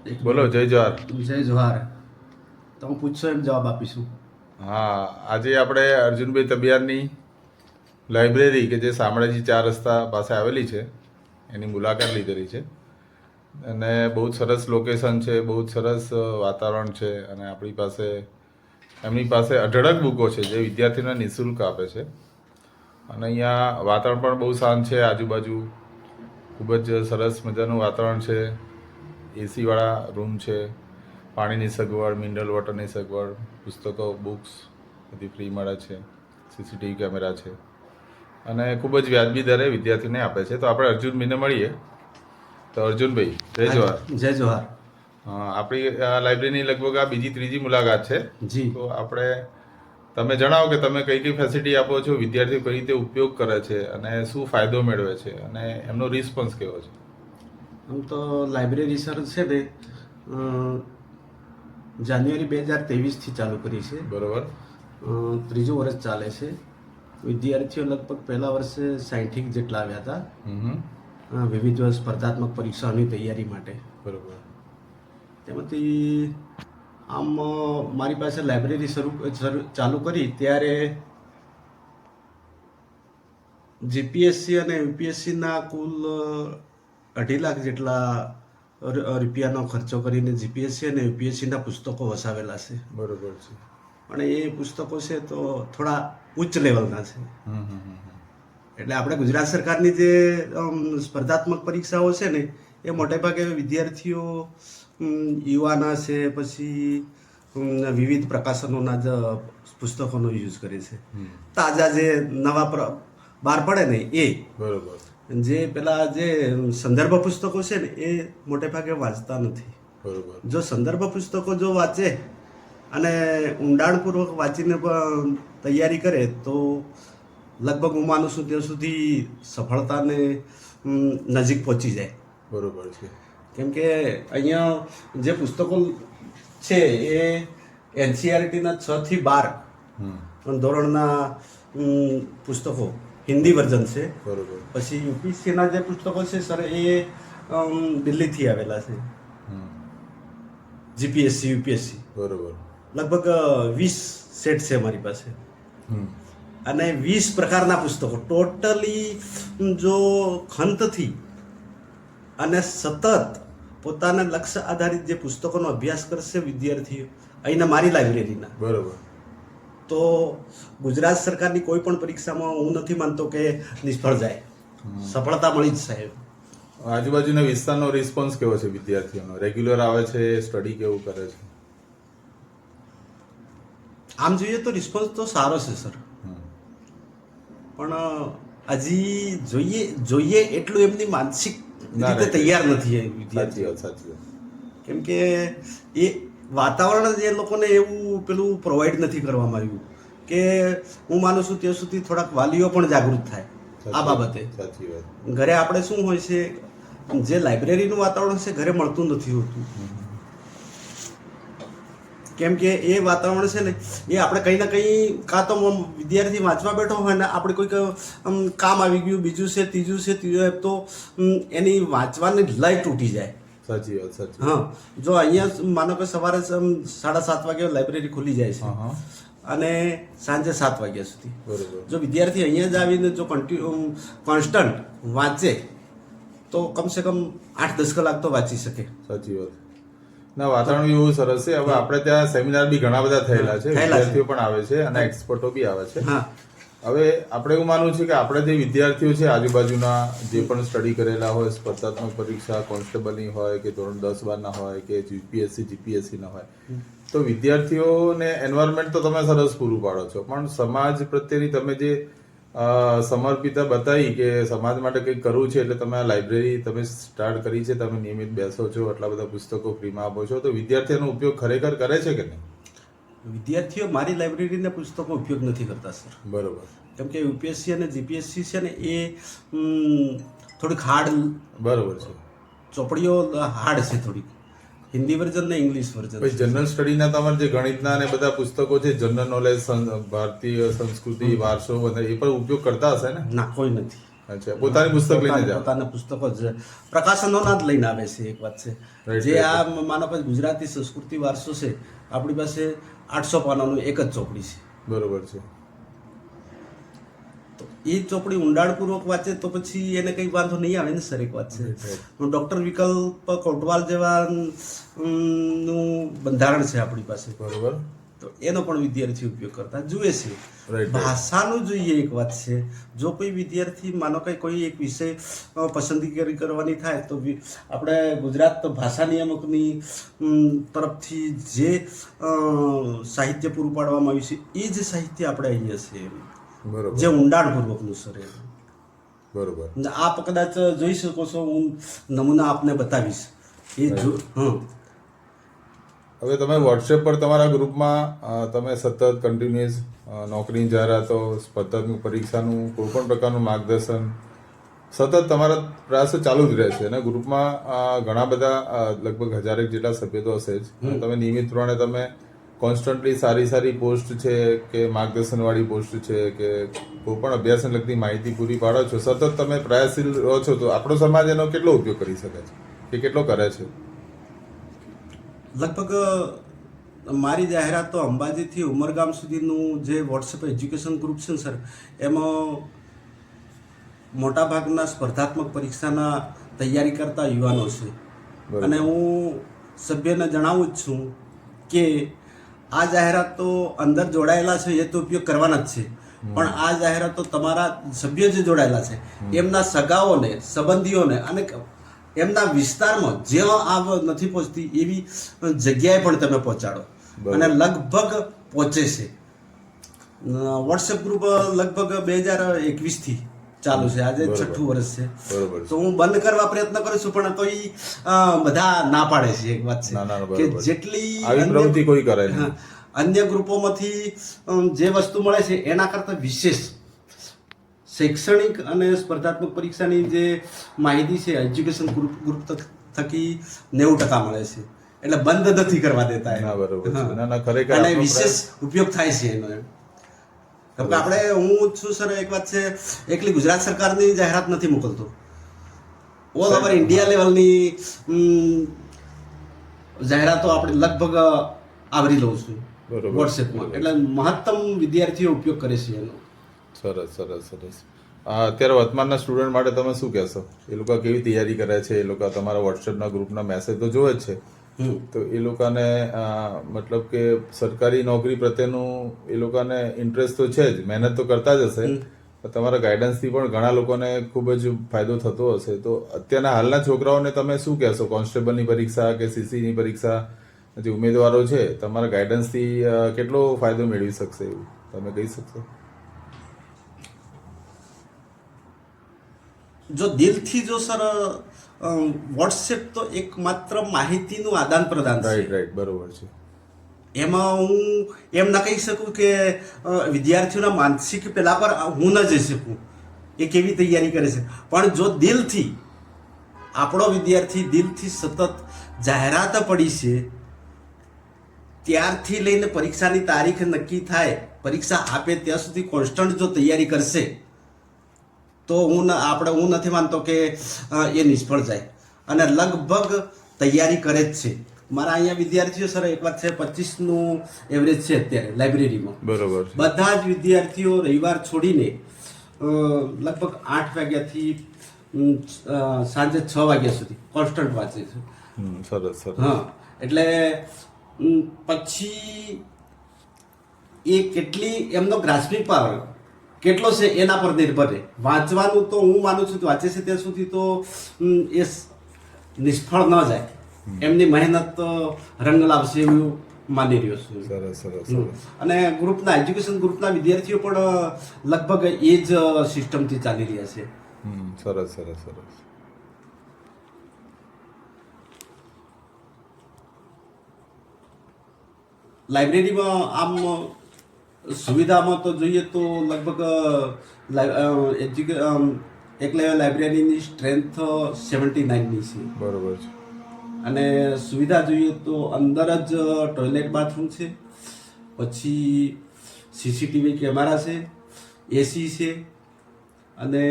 બોલો. જય જવાહર. જય જોહાર. તમે પૂછશો એમ જવાબ આપીશું. હા, આજે આપણે અર્જુનભાઈ તબિયારની લાઇબ્રેરી કે જે શામળાજી 4 રસ્તા પાસે આવેલી છે એની મુલાકાત લીધેલી છે. અને બહુ જ સરસ લોકેશન છે, બહુ જ સરસ વાતાવરણ છે. અને એમની પાસે અઢળક બુકો છે જે વિદ્યાર્થીઓને નિઃશુલ્ક આપે છે. અને અહીંયા વાતાવરણ પણ બહુ શાંત છે. આજુબાજુ ખૂબ જ સરસ મજાનું વાતાવરણ છે. એસીવાળા રૂમ છે, પાણીની સગવડ, મિનરલ વોટરની સગવડ, પુસ્તકો, બુક્સ બધી ફ્રી મળે છે, સીસીટીવી કેમેરા છે અને ખૂબ જ વ્યાજબી દરે વિદ્યાર્થીને આપે છે. તો આપણે અર્જુનભાઈને મળીએ. તો અર્જુનભાઈ, જય જવાહર. જય જોહાર. આપણી આ લાઇબ્રેરીની લગભગ આ બીજી ત્રીજી મુલાકાત છે. જી. તો તમે જણાવો કે તમે કઈ કઈ ફેસિલિટી આપો છો, વિદ્યાર્થીઓ કઈ રીતે ઉપયોગ કરે છે અને શું ફાયદો મેળવે છે અને એમનો રિસ્પોન્સ કેવો છે? આમ તો લાઇબ્રેરી સર છે ને જાન્યુઆરી 2023થી ચાલુ કરી છે. બરોબર. ત્રીજું વર્ષ ચાલે છે. વિદ્યાર્થીઓ લગભગ પહેલા વર્ષે 60 જેટલા આવ્યા હતા. વિવિધ સ્પર્ધાત્મક પરીક્ષાઓની તૈયારી માટે. બરોબર. તેમાંથી આમ મારી પાસે લાઇબ્રેરી ચાલુ કરી ત્યારે જીપીએસસી અને યુપીએસસીના કુલ 2.5 લાખ જેટલા રૂપિયાનો ખર્ચો કરીને જીપીએસસી અને યુપીએસસીના પુસ્તકો વસાવેલા છે. બરોબર છે. પણ એ પુસ્તકો છે તો થોડા ઉચ્ચ લેવલના છે. એટલે આપણે ગુજરાત સરકારની જે સ્પર્ધાત્મક પરીક્ષાઓ છે ને એ મોટે ભાગે વિદ્યાર્થીઓ યુવાના છે, પછી વિવિધ પ્રકાશનોના જ પુસ્તકોનો યુઝ કરે છે. તાજા જે નવા બહાર પડે ને એ. બરોબર. જે પેલા જે સંદર્ભ પુસ્તકો છે ને એ મોટે ભાગે વાંચતા નથી. બરોબર. જો સંદર્ભ પુસ્તકો જો વાંચે અને ઊંડાણપૂર્વક વાંચીને પણ તૈયારી કરે તો લગભગ હું માનું છું ત્યાં સુધી સફળતાને નજીક પહોંચી જાય. બરોબર છે. કેમ કે અહીંયા જે પુસ્તકો છે એ એનસીઆરટીના 6 થી 12 ધોરણના પુસ્તકો હિન્દી વર્ઝન છે. બરોબર. પછી યુપીએસસીના જે પુસ્તકો છે સર એ દિલ્હીથી આવેલા છે. જીપીએસસી યુપીએસસી બરોબર. લગભગ 20 સેટ છે મારી પાસે. અને 20 પ્રકારના પુસ્તકો ટોટલી જો ખંતથી અને સતત પોતાના લક્ષ્ય આધારિત જે પુસ્તકોનો અભ્યાસ કરશે વિદ્યાર્થીઓ અહીંના મારી લાઇબ્રેરીના, બરોબર, તો ગુજરાત સરકારની કોઈ પણ પરીક્ષામાં હું નથી માનતો કે નિષ્ફળ જાય, સફળતા મળી જ સાહેબ. આજુબાજુના વિસ્તારનો રિસ્પોન્સ કેવો છે વિદ્યાર્થીઓનો? રેગ્યુલર આવે છે? સ્ટડી કેવું કરે છે? આમ જોઈએ તો રિસ્પોન્સ તો સારો છે સર, પણ હજી જોઈએ એટલું એમની માનસિક રીતે તૈયાર નથી વિદ્યાર્થીઓ. સાચી વાત. કેમ કે એ વાતાવરણ જ એ લોકોને એવું પેલું પ્રોવાઈડ નથી કરવામાં આવ્યું કે હું માનું છું ત્યાં સુધી થોડાક વાલીઓ પણ જાગૃત થાય આ બાબતે. સાચી વાત. ઘરે આપણે શું હોય છે, જે લાઇબ્રેરીનું વાતાવરણ છે ઘરે મળતું નથી હોતું. કેમ કે એ વાતાવરણ છે ને એ આપણે કંઈ ના કંઈ કાં તો વિદ્યાર્થી વાંચવા બેઠો હોય ને આપણે કોઈક કામ આવી ગયું, બીજું છે, ત્રીજું છે, તો એની વાંચવાની લય તૂટી જાય. સાચી વાત. સાચી. હા, જો અહીંયા માનો કે સવારે 7:30 વાગે લાઇબ્રેરી ખુલી જાય છે અને સાંજે 7 વાગ્યા સુધી. બરોબર. જો વિદ્યાર્થી અહીંયા જ આવીને જો કોન્સ્ટન્ટ વાંચે તો કમસે કમ 8-10 કલાક તો વાંચી શકે. સાચી વાત. ના, વાતાવરણ બી બહુ સરસ છે. હવે આપણે ત્યાં સેમિનાર બી ઘણા બધા થયેલા છે, વિદ્યાર્થીઓ પણ આવે છે અને એક્સપર્ટો બી આવે છે. હવે આપણે એવું માનવું છે કે આપણે જે વિદ્યાર્થીઓ છે આજુબાજુના જે પણ સ્ટડી કરેલા હોય, સ્પર્ધાત્મક પરીક્ષા કોન્સ્ટેબલની હોય કે ધોરણ 10-12 હોય કે યુપીએસસી જીપીએસસી ના હોય, તો વિદ્યાર્થીઓને એન્વાયરમેન્ટ તો તમે સરસ પૂરું પાડો છો, પણ સમાજ પ્રત્યેની તમે જે સમર્પિતા બતાવી કે સમાજ માટે કંઈક કરવું છે એટલે તમે આ લાઇબ્રેરી તમે સ્ટાર્ટ કરી છે, તમે નિયમિત બેસો છો, આટલા બધા પુસ્તકો ફ્રીમાં આપો છો, તો વિદ્યાર્થીઓનો ઉપયોગ ખરેખર કરે છે કે નહીં? વિદ્યાર્થીઓ મારી લાઇબ્રેરીના પુસ્તકો ઉપયોગ નથી કરતા સર. બરોબર. કેમ કે યુપીએસસી અને જીપીએસસી છે ને એ થોડીક હાર્ડ. બરોબર છે. ચોપડીઓ હાર્ડ છે થોડીક, હિન્દી વર્ઝન ને ઇંગ્લિશ વર્ઝન. જનરલ સ્ટડીના તમારે જે ગણિતના ને બધા પુસ્તકો છે, જનરલ નોલેજ, ભારતીય સંસ્કૃતિ, વારસો, બધા એ પણ ઉપયોગ કરતા હશે ને? ના, કોઈ નથી. અચ્છા, પોતાની પુસ્તક લઈને જાઓ? પોતાના પુસ્તકો જ પ્રકાશનોના જ લઈને આવે છે. એક વાત છે Right, જે right, આ માનો કે ગુજરાતી સંસ્કૃતિ વારસો છે, આપણી પાસે 800 પાનાનું એક જ ચોપડી છે. બરોબર છે. તો એ ચોપડી ઊંડાણપૂર્વક વાંચે તો પછી એને કંઈ વાંધો નહીં આવે ને સર. એક વાત છે, ડૉક્ટર વિકલ્પ કોટવાલ જેવા નું બંધારણ છે આપણી પાસે, બરોબર. તો એનો પણ વિદ્યાર્થી ઉપયોગ કરતા જુએ છે. Right. ભાષાનું જોઈએ એક વાત છે, જો કોઈ વિદ્યાર્થી માનો કે કોઈ એક વિષય પસંદગી કરવાની થાય તો આપણે ગુજરાત ભાષા નિયામકની તરફથી જે સાહિત્ય પૂરું પાડવામાં આવ્યું છે એ જ સાહિત્ય આપણે અહીંયા છે, બરોબર. જે ઊંડાણપૂર્વકનું સર. બરોબર. આપ કદાચ જોઈ શકો છો, હું નમૂના આપને બતાવીશ એ જો. હવે તમે વોટ્સએપ પર તમારા ગ્રુપમાં તમે સતત કન્ટિન્યુઅસ નોકરીની જાહેરાતો, સ્પર્ધાત્મક પરીક્ષાનું કોઈ પણ પ્રકારનું માર્ગદર્શન સતત તમારા પ્રયાસો ચાલુ જ રહે છે, અને ગ્રુપમાં ઘણા બધા લગભગ 1000 જેટલા સભ્યો તો હશે જ. તમે નિયમિત પ્રમાણે તમે કોન્સ્ટન્ટલી સારી પોસ્ટ છે કે માર્ગદર્શનવાળી પોસ્ટ છે કે કોઈ પણ અભ્યાસને લગતી માહિતી પૂરી પાડો છો, સતત તમે પ્રયાસશીલ રહો છો, તો આપણો સમાજ એનો કેટલો ઉપયોગ કરી શકે છે કે કેટલો કરે છે? લગભગ મારી જાહેરાત તો અંબાજીથી ઉમરગામ સુધીનું જે વોટ્સએપ એજ્યુકેશન ગ્રુપ છે ને સર, એમાં મોટાભાગના સ્પર્ધાત્મક પરીક્ષાના તૈયારી કરતા યુવાનો છે. અને હું સભ્યને જણાવું જ છું કે આ જાહેરાત તો અંદર જોડાયેલા છે એ તો ઉપયોગ કરવાના જ છે, પણ આ જાહેરાત તો તમારા સભ્યો જે જોડાયેલા છે એમના સગાઓને, સંબંધીઓને અને એમના વિસ્તારમાં જ્યાં આ નથી પહોંચતી એવી જગ્યાએ પણ તમે પહોંચાડો, અને લગભગ પહોંચે છે. વોટ્સએપ ગ્રુપ લગભગ 2021 થી ચાલુ છે, આજે 6ઠું વર્ષ છે. તો હું બંધ કરવા પ્રયત્ન કરું છું, પણ કોઈ બધા ના પાડે છે. એક વાત છે કે જેટલી પ્રવૃત્તિ કોઈ કરે નહીં, અન્ય ગ્રુપોમાંથી જે વસ્તુ મળે છે એના કરતાં વિશેષ શૈક્ષણિક અને સ્પર્ધાત્મક પરીક્ષાની જે માહિતી છે એજ્યુકેશન ગ્રુપ થકી 90% મળે છે, એટલે બંધ નથી કરવા દેતા. અને વિશેષ ઉપયોગ થાય છે એનો. કેમ કે આપણે, હું છું સર, એક વાત છે, એકલી ગુજરાત સરકારની જાહેરાત નથી મોકલતો, ઓલ ઓવર ઇન્ડિયા લેવલની જાહેરાતો આપણે લગભગ આવરી લઉં છું વોટ્સએપમાં, એટલે મહત્તમ વિદ્યાર્થીઓ ઉપયોગ કરે છે એનો. સરસ. અત્યારે વર્તમાનના સ્ટુડન્ટ માટે તમે શું કહેશો? એ લોકો કેવી તૈયારી કરે છે? એ લોકો તમારા વોટ્સએપના ગ્રુપના મેસેજ તો જોવે જ છે, તો એ લોકોને મતલબ કે સરકારી નોકરી પ્રત્યેનું એ લોકોને ઇન્ટરેસ્ટ તો છે જ, મહેનત તો કરતા જ હશે, તમારા ગાઈડન્સથી પણ ઘણા લોકોને ખૂબ જ ફાયદો થતો હશે. તો અત્યારના હાલના છોકરાઓને તમે શું કહેશો? કોન્સ્ટેબલની પરીક્ષા કે સીસીની પરીક્ષા જે ઉમેદવારો છે, તમારા ગાઈડન્સથી કેટલો ફાયદો મેળવી શકશે એવું તમે કહી શકશો? જો દિલથી, જો સર, વોટ્સએપ તો એક માત્ર માહિતીનું આદાન પ્રદાન છે. રાઈટ, બરોબર છે. એમાં હું એમ ના કહી શકું કે વિદ્યાર્થીઓના માનસિક પેલા પર હું ન જઈ શકું એ કેવી તૈયારી કરે છે, પણ જો દિલથી આપણો વિદ્યાર્થી દિલથી સતત જાહેરાત પડી છે ત્યારથી લઈને પરીક્ષાની તારીખ નક્કી થાય, પરીક્ષા આપે ત્યાં સુધી કોન્સ્ટન્ટ જો તૈયારી કરશે તો હું નથી માનતો કે એ નિષ્ફળ જાય, અને લગભગ તૈયારી કરે જ છે. મારા અહીંયા વિદ્યાર્થીઓ સર, એક વાત છે, 25નું એવરેજ છે અત્યારે લાઇબ્રેરીમાં. બરોબર. બધા જ વિદ્યાર્થીઓ રવિવાર છોડીને લગભગ 8 વાગ્યાથી સાંજે 6 વાગ્યા સુધી કોન્સ્ટન્ટ વાંચે છે. સરસ. હા, એટલે પછી એ કેટલી એમનો ગ્રાસ્પિંગ પાવર કેટલો છે એના પર નિર્ભર રહે. વાંચવાનું તો હું માનું છું વાંચે છે ત્યાં સુધી તો એ નિષ્ફળ ન જાય, એમની મહેનત રંગ લાવશે એવું માની રહ્યો છું. સરસ. અને ગ્રુપના એજ્યુકેશન ગ્રુપના વિદ્યાર્થીઓ પણ લગભગ એ જ સિસ્ટમથી ચાલી રહ્યા છે. સરસ. લાઇબ્રેરીમાં આમ સુવિધામાં તો જોઈએ તો લગભગ એક લાઇબ્રેરીની સ્ટ્રેન્થ 79ની છે. બરોબર છે. અને સુવિધા જોઈએ તો અંદર જ ટોયલેટ બાથરૂમ છે, પછી સીસીટીવી કેમેરા છે, એસી છે, અને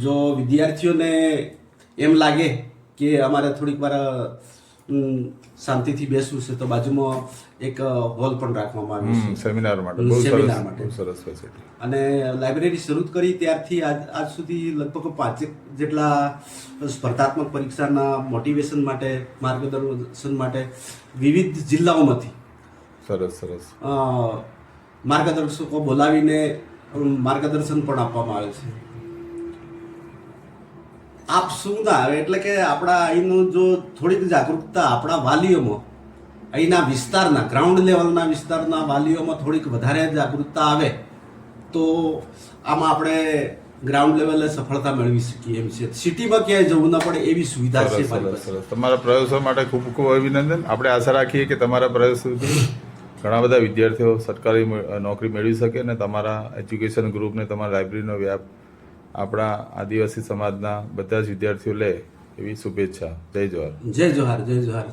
જો વિદ્યાર્થીઓને એમ લાગે કે અમારે થોડીક વાર શાંતિથી બેસવું છે તો બાજુમાં એક હોલ પણ રાખવામાં આવ્યો છે સેમિનાર માટે બહુ સેમિનાર સરસ માટે. બહુ સરસ ફેસિલિટી. અને લાઇબ્રેરી શરૂ કરી ત્યારથી આજ સુધી લગભગ 5 જેટલા સ્પર્ધાત્મક પરીક્ષાના મોટિવેશન માટે માર્ગદર્શન માટે વિવિધ જિલ્લાઓમાંથી સરસ સરસ. માર્ગદર્શકો બોલાવીને માર્ગદર્શન પણ આપવામાં આવે છે. આપ શું ના આવે એટલે કે આપણા અહીંનું જો થોડીક જાગૃતતા આપણા વાલીઓમાં અહીંના વિસ્તારના ગ્રાઉન્ડ લેવલના વિસ્તારના વાલીઓમાં થોડીક વધારે જાગૃતતા આવે તો આમાં આપણે ગ્રાઉન્ડ લેવલે સફળતા મેળવી શકીએ એમ છે. સિટીમાં ક્યાંય જવું ન પડે એવી સુવિધા છે સરસ મારી સરસ પાસે. સરસ. તમારા પ્રયાસો માટે ખૂબ ખૂબ અભિનંદન. આપણે આશા રાખીએ કે તમારા પ્રયાસોથી ઘણા બધા વિદ્યાર્થીઓ સરકારી નોકરી મેળવી શકે અને તમારા એજ્યુકેશન ગ્રુપને તમારા લાઇબ્રેરીનો વ્યાપ આપણા આદિવાસી સમાજના બધા જ વિદ્યાર્થીઓ લે એવી શુભેચ્છા. જય જવાહર. જય જોહાર, જય જોહાર.